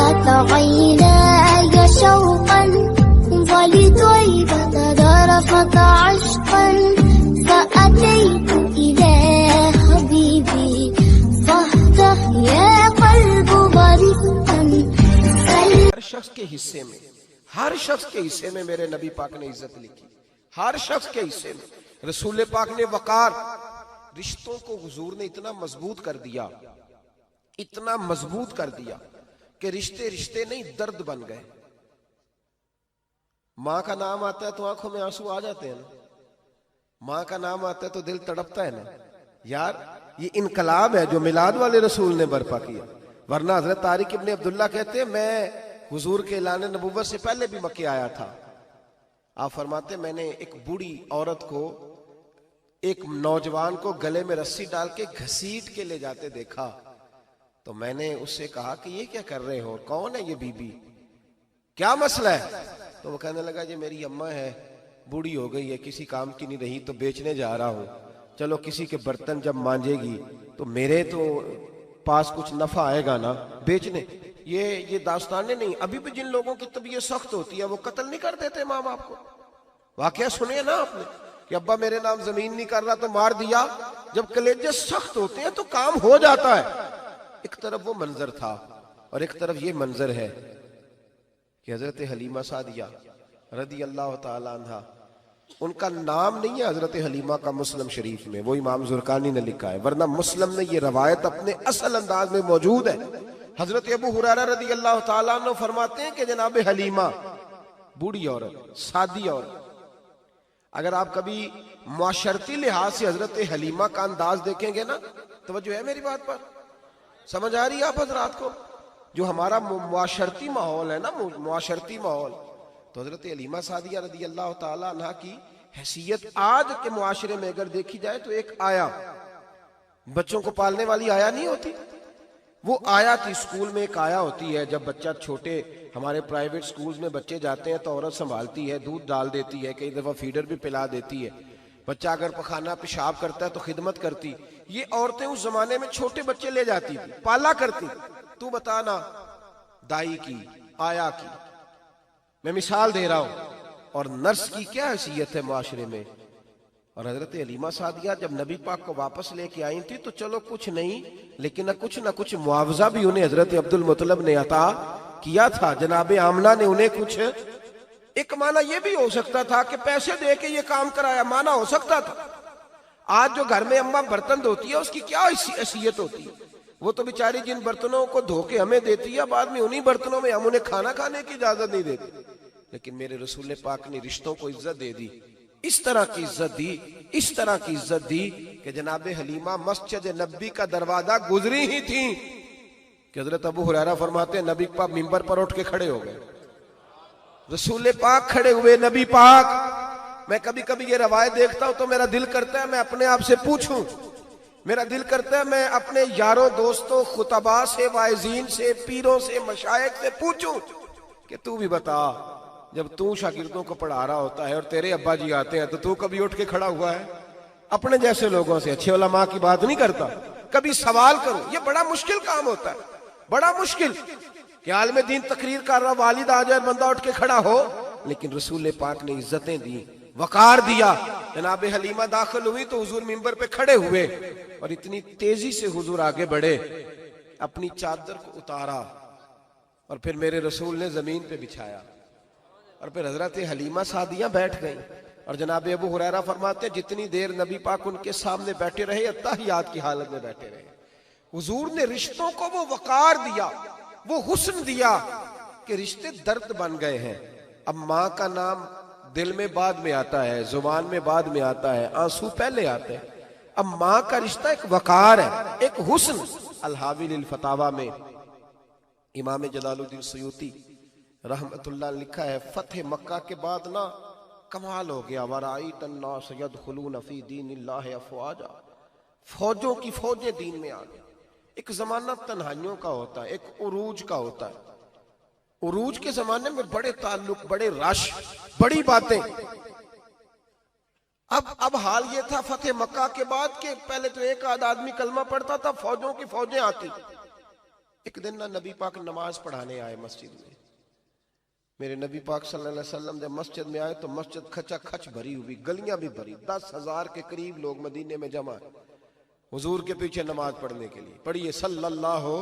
ذرفت عيناي شوقا ولطيبة ذرفت عشقا فأتيت إلى حبيبي فاهته يا قلب ضريقا. ہر شخص کے حصے میں میرے نبی پاک نے عزت لکھی. ہر شخص کے حصے میں رسول پاک نے وقار. رشتوں کو حضور نے اتنا مضبوط کر دیا کہ رشتے رشتے نہیں درد بن گئے. ماں کا نام آتا ہے تو آنکھوں میں آنسو آ جاتے ہیں نا. ماں کا نام آتا ہے تو دل تڑپتا ہے نا. یار یہ انقلاب ہے جو میلاد والے رسول نے برپا کیا. ورنہ حضرت طارق ابن عبداللہ کہتے ہیں میں حضور کے اعلان نبوت سے پہلے بھی مکے آیا تھا. آپ فرماتے میں نے ایک بوڑھی عورت کو ایک نوجوان کو گلے میں رسی ڈال کے گھسیٹ کے لے جاتے دیکھا تو میں نے اس سے کہا کہ یہ کیا کر رہے ہو, کون ہے یہ بی بی, کیا مسئلہ ہے؟ تو وہ کہنے لگا یہ میری اماں ہے, بوڑھی ہو گئی ہے, کسی کام کی نہیں رہی تو بیچنے جا رہا ہوں. چلو کسی کے برتن جب مانجے گی تو میرے تو پاس کچھ نفع آئے گا نا بیچنے. یہ داستانیں نہیں. ابھی بھی جن لوگوں کی طبیعت سخت ہوتی ہے وہ قتل نہیں کر دیتے ماں باپ کو. واقعہ سنے نا آپ نے کہ ابا میرے نام زمین نہیں کر رہا تو مار دیا. جب کلیجے سخت ہوتے ہیں تو کام ہو جاتا ہے. ایک طرف وہ منظر تھا اور ایک طرف یہ منظر ہے کہ حضرت حلیمہ سعدیہ رضی اللہ تعالی عنہ, ان کا نام نہیں ہے حضرت حلیمہ کا مسلم شریف میں, وہ امام زرقانی نے لکھا ہے, ورنہ مسلم میں یہ روایت اپنے اصل انداز میں موجود ہے. حضرت ابو ہریرہ رضی اللہ تعالیٰ عنہ فرماتے ہیں کہ جناب حلیمہ بوڑھی عورت, سادی عورت. اگر آپ کبھی معاشرتی لحاظ سے حضرت حلیمہ کا انداز دیکھیں گے نا, توجہ ہے میری بات پر, سمجھ آ رہی ہے آپ حضرات کو؟ جو ہمارا معاشرتی ماحول ہے نا, معاشرتی ماحول, تو حضرت حلیمہ سعدیہ رضی اللہ تعالیٰ عنہ کی حیثیت آج کے معاشرے میں اگر دیکھی جائے تو ایک آیا, بچوں کو پالنے والی آیا نہیں ہوتی, وہ آیا تھی. اسکول میں ایک آیا ہوتی ہے, جب بچہ چھوٹے ہمارے پرائیویٹ سکولز میں بچے جاتے ہیں تو عورت سنبھالتی ہے, دودھ ڈال دیتی ہے, کئی دفعہ فیڈر بھی پلا دیتی ہے. بچہ اگر پخانہ پیشاب کرتا ہے تو خدمت کرتی. یہ عورتیں اس زمانے میں چھوٹے بچے لے جاتی تھی, پالا کرتی. تو بتانا دائی کی, آیا کی, میں مثال دے رہا ہوں, اور نرس کی کیا حیثیت ہے معاشرے میں. اور حضرت حلیمہ سعدیہ جب نبی پاک کو واپس لے کے آئی تھی تو چلو کچھ نہیں, لیکن نہ کچھ معاوضہ بھی انہیں حضرت عبد المطلب نے عطا کیا تھا. جناب آمنہ نے انہیں کچھ, ایک معنی یہ بھی ہو سکتا تھا کہ پیسے دے کے یہ کام کرایا, معنی ہو سکتا تھا. آج جو گھر میں اماں برتن دھوتی ہے اس کی کیا حیثیت ہوتی ہے؟ وہ تو بیچاری جن برتنوں کو دھو کے ہمیں دیتی ہے, بعد میں انہی برتنوں میں ہم انہیں کھانا کھانے کی اجازت نہیں دیتے. لیکن میرے رسول پاک نے رشتوں کو عزت دے دی, اس طرح کی عزت دی کہ جناب حلیمہ مسجد نبی کا دروازہ گزری ہی تھی کہ حضرت ابو ہریرہ فرماتے ہیں نبی پاک منبر پر اٹھ کے کھڑے ہو گئے. رسول پاک کھڑے ہوئے, نبی پاک. میں کبھی کبھی یہ روایت دیکھتا ہوں تو میرا دل کرتا ہے میں اپنے آپ سے پوچھوں, میرا دل کرتا ہے میں اپنے یاروں دوستوں خطباء سے, واعظین سے, پیروں سے, مشائخ سے پوچھوں کہ تو بھی بتا, جب تو شاگردوں کو پڑھا رہا ہوتا ہے اور تیرے ابا جی آتے ہیں تو کبھی اٹھ کے کھڑا ہوا ہے؟ اپنے جیسے لوگوں سے, اچھے علماء کی بات نہیں کرتا, کبھی سوال کروں. یہ بڑا مشکل کام ہوتا ہے, بڑا مشکل کہ عالم دین تقریر کر رہا, والد آ جائے, بندہ اٹھ کے کھڑا ہو. لیکن رسول پاک نے عزتیں دی, وقار دیا. جناب حلیمہ داخل ہوئی تو حضور منبر پہ کھڑے ہوئے اور اتنی تیزی سے حضور آگے بڑھے, اپنی چادر کو اتارا اور پھر میرے رسول نے زمین پہ بچھایا اور پھر حضرت حلیمہ سعدیہ بیٹھ گئیں. اور جناب ابو ہریرہ فرماتے ہیں جتنی دیر نبی پاک ان کے سامنے بیٹھے رہے اتحیات کی حالت میں بیٹھے رہے. حضور نے رشتوں کو وہ وقار دیا, وہ حسن دیا کہ رشتے درد بن گئے ہیں. اب ماں کا نام دل میں بعد میں آتا ہے, زبان میں بعد میں آتا ہے, آنسو پہلے آتے ہیں. اب ماں کا رشتہ ایک وقار ہے, ایک حسن. الحاوی للفتاوی میں امام جلال الدین سیوطی رحمت اللہ لکھا ہے فتح مکہ کے بعد نا کمال ہو گیا. وَرَأَيْتَ النَّاسَ يَدْخُلُونَ فِي دِينِ اللَّهِ أَفْوَاجًا, فوجوں کی فوجیں دین میں آ گئی. ایک زمانہ تنہائیوں کا ہوتا ہے, ایک عروج کا ہوتا ہے. عروج کے زمانے میں بڑے تعلق, بڑے رش, بڑی باتیں. اب حال یہ تھا فتح مکہ کے بعد کہ پہلے تو ایک آدھ آدمی کلمہ پڑھتا تھا, فوجوں کی فوجیں آتی. ایک دن نہ نبی پاک نماز پڑھانے آئے مسجد میں. میرے نبی پاک صلی اللہ علیہ وسلم جب مسجد میں آئے تو مسجد کھچا کھچ بھری ہوئی, گلیاں بھی بھری, 10,000 کے قریب لوگ مدینے میں جمع ہیں حضور کے پیچھے نماز پڑھنے کے لیے. پڑھیے صلی اللہ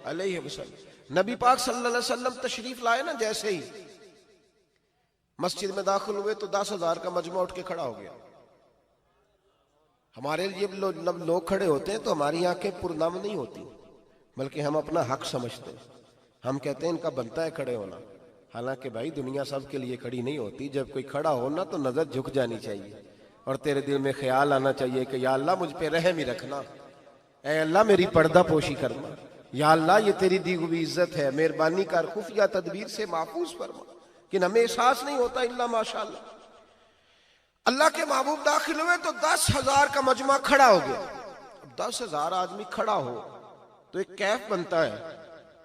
علیہ وسلم. نبی پاک صلی اللہ علیہ وسلم تشریف لائے نا, جیسے ہی مسجد میں داخل ہوئے تو 10,000 کا مجمع اٹھ کے کھڑا ہو گیا. ہمارے لیے لوگ کھڑے ہوتے ہیں تو ہماری آنکھیں پرنم نہیں ہوتی, بلکہ ہم اپنا حق سمجھتے ہیں. ہم کہتے ہیں ان کا بنتا ہے کھڑے ہونا. حالانکہ بھائی دنیا سب کے لیے کھڑی نہیں ہوتی. جب کوئی کھڑا ہونا تو نظر جھک جانی چاہیے اور تیرے دل میں خیال آنا چاہیے کہ یا اللہ مجھ پہ رحم ہی رکھنا, اے اللہ میری پردہ پوشی کرنا, یا اللہ یہ تیری دی ہوئی عزت ہے, مہربانی کر خفیہ تدبیر سے محفوظ فرما. کہ ہمیں احساس نہیں ہوتا الا ماشاءاللہ. اللہ کے محبوب داخل ہوئے تو 10,000 کا مجمع کھڑا ہو گیا. 10,000 آدمی کھڑا ہو تو ایک کیف بنتا ہے.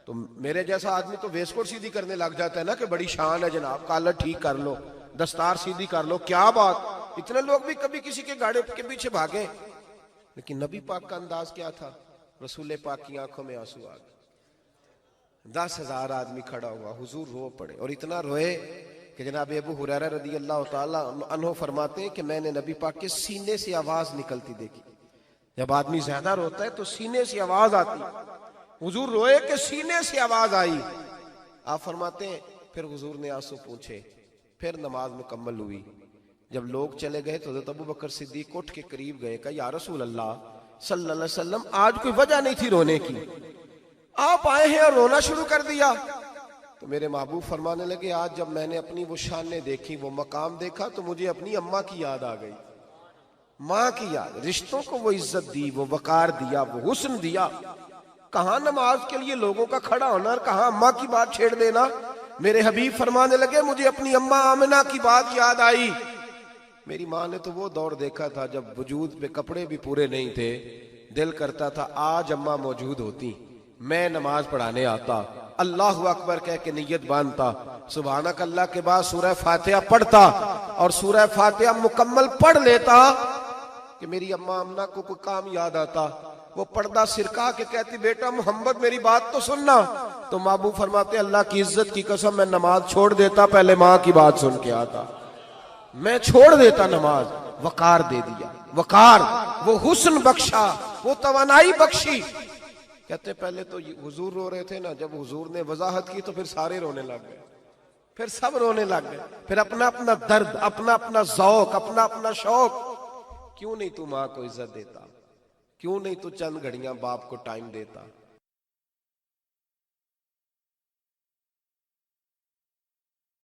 تو میرے جیسا آدمی تو ویس کوٹ سیدھی کرنے لگ جاتا ہے نا کہ بڑی شان ہے جناب, کالر ٹھیک کر لو, دستار سیدھی کر لو, کیا بات. اتنے لوگ بھی کبھی کسی کے گاڑی کے پیچھے بھاگے. لیکن نبی پاک کا انداز کیا تھا؟ رسول پاک کی آنکھوں میں آنسو آ گئے. 10,000 آدمی کھڑا ہوا, حضور رو پڑے, اور اتنا روئے کہ جناب ابو حریرہ رضی اللہ تعالی عنہ فرماتے ہیں کہ میں نے نبی پاک کے سینے سے آواز نکلتی دیکھی. جب آدمی زیادہ روتا ہے تو سینے سے آواز آتی. حضور روئے کہ سینے سے آواز آئی. آپ فرماتے ہیں پھر حضور نے آنسو پوچھے, پھر نماز مکمل ہوئی. جب لوگ چلے گئے تو حضرت ابو بکر صدیق اٹھ کے قریب گئے, کہا یا رسول اللہ صلی اللہ علیہ وسلم آج کوئی وجہ نہیں تھی رونے کی, آپ آئے ہیں اور رونا شروع کر دیا. تو میرے محبوب فرمانے لگے آج جب میں نے اپنی وہ شانیں دیکھی, وہ مقام دیکھا, تو مجھے اپنی اماں کی یاد آ گئی. ماں کی یاد, رشتوں کو وہ عزت دی, وہ وقار دیا, وہ حسن دیا. کہاں نماز کے لیے لوگوں کا کھڑا ہونا اور کہاں اماں کی بات چھیڑ دینا. میرے حبیب فرمانے لگے مجھے اپنی اماں آمنہ کی بات یاد آئی. میری ماں نے تو وہ دور دیکھا تھا جب وجود پہ کپڑے بھی پورے نہیں تھے, دل کرتا تھا آج اماں موجود ہوتی, میں نماز پڑھانے آتا, اللہ اکبر کہہ کے نیت باندھتا, سبحانک اللہ کے بعد سورہ فاتحہ پڑھتا اور سورہ فاتحہ مکمل پڑھ لیتا کہ میری اماں آمنہ کو کوئی کام یاد آتا. وہ پردہ سرکا کے کہتی بیٹا محمد میری بات تو سننا. تو محبوب فرماتے اللہ کی عزت کی قسم میں نماز چھوڑ دیتا, پہلے ماں کی بات سن کے آتا. میں چھوڑ دیتا نماز. وقار دے دیا, وقار, وہ حسن بخشا, وہ توانائی بخشی. کہتے پہلے تو حضور رو رہے تھے نا, جب حضور نے وضاحت کی تو پھر سارے رونے لگ گئے, پھر سب رونے لگ گئے. پھر اپنا اپنا درد, اپنا اپنا ذوق, اپنا اپنا شوق. کیوں نہیں تو ماں کو عزت دیتا؟ کیوں نہیں تو چند گھڑیاں باپ کو ٹائم دیتا؟